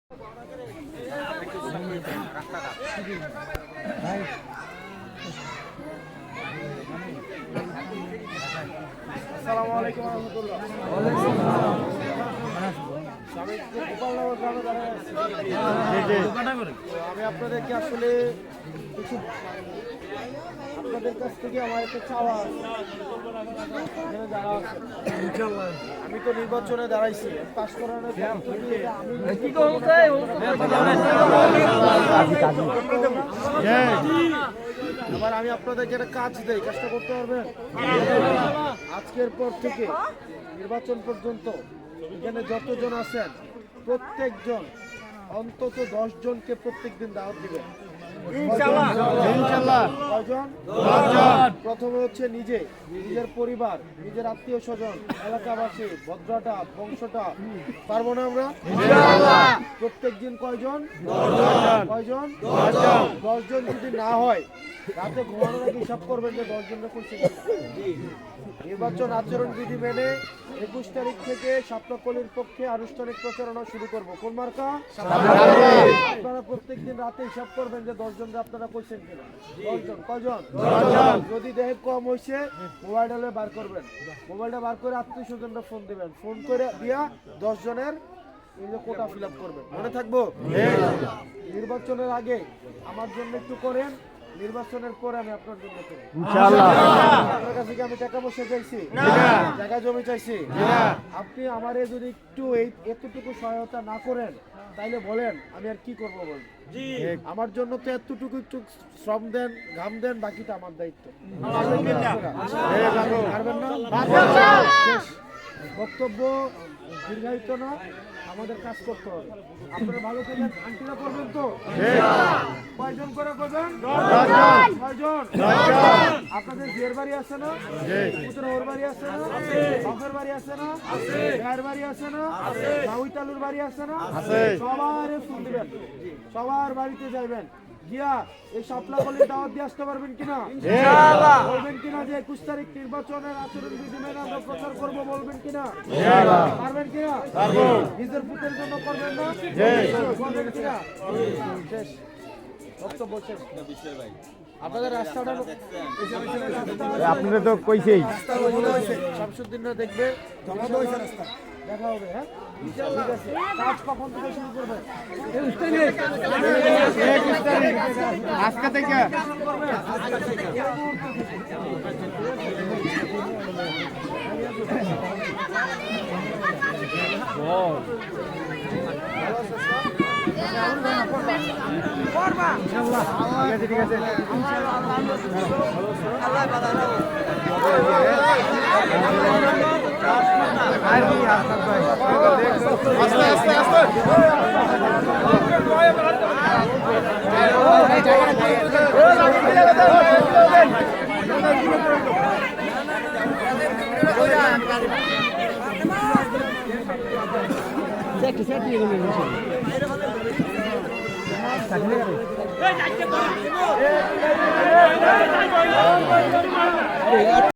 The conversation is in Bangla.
আসসালামু আলাইকুম ওয়া রাহমাতুল্লাহ। আমি আপনাদেরকে আসলে কিছু আপনাদের কাছ থেকে আমার একটা চাওয়া আমি তো নির্বাচনে দাঁড়াইছি পাস করানোর আবার আমি আপনাদেরকে একটা কাজ দেই, কাজটা করতে পারবেন? আজকের পর থেকে নির্বাচন পর্যন্ত এখানে যতজন আছেন প্রত্যেকজন অন্তত 10 জনকে প্রত্যেক দিন দাওয়াত দিবেন। প্রথমে হচ্ছে নিজের পরিবার, নিজের আত্মীয় স্বজন, এলাকাবাসী, ভদ্রটা, বংশটা, পারবো না আমরা? প্রত্যেক দিন কয়জন? 10 জন যদি না হয় রাতে ঘুমানোর আগে হিসাব করবেন যে 10 জনরা করছে। নির্বাচন আচরণ বিধি মেনে 21 তারিখ থেকে শাপলাকলির পক্ষে আনুষ্ঠানিক প্রচারণা শুরু করবো। কোন মার্কা? আপনারা প্রত্যেকদিন রাতে হিসাব করবেন যে 10 জনরা আপনারা কইছেন কিনা। 10 জন। কয়জন? 10 জন। যদি দেখে কম হইছে মোবাইলে বার করবেন, মোবাইলটা বার করে আত্মীয় স্বজনরা ফোন দিবেন, ফোন করে দিয়া 10 জনের এই যে কোটা ফিল আপ করবেন। মনে থাকবো? নির্বাচনের আগে আমার জন্য একটু করেন, নির্বাচনের পরে আমি আপনার জন্য করি ইনশাআল্লাহ। আপনার কাছে কি আমি টাকা পয়সা চাইছি? না। জায়গা জমি চাইছি? না। আপনি আমারে যদি একটু এতটুকু সহায়তা না করেন তাইলে বলেন আমি আর কি করব বলেন? জি। আমার জন্য তো এতটুকু একটু শ্রম দেন, ঘাম দেন, বাকিটা আমার দায়িত্ব। পারবেন না? বক্তব্য দীর্ঘায়িত না, আমাদের কাজ করতে হবে। আপনারা ভালো করবেন, আন্টিরা করবেন তো? কয়জন করে করবেন? 10 জন। আপনাদের বিয়ের বাড়ি আছে না? ওর বাড়ি আছে না? বাপের বাড়ি আছে না? গায়ের বাড়ি আছে না? মাউইতালুর বাড়ি আছে না? সবার ফোন দিবেন, সবার বাড়িতে যাইবেন, গিয়া এই শাপলাকলির দাওয়াত দিয়ে আসতে পারবেন কিনা? ইনশাআল্লাহ। বলবেন কিনা যে 21 তারিখ নির্বাচনের আচরণ বিধি মেনে আমরা প্রচার করব, বলবেন কিনা? ইনশাআল্লাহ। পারবেন কিনা? পারবো। নিজের পুতের জন্য করবেন না? করবেন কিনা? শেষ বক্তব্য শেষ। আপনাদের রাস্তাটা আপনারা তো কইছেই শামসুদ্দিনরা দেখবে, দেখা হবে। হ্যাঁ, ঠিক আছে। কাজ কখন থেকে শুরু করবেন? আজকে থেকে ঠিক আছে। আস্তে আস্তে আস্তে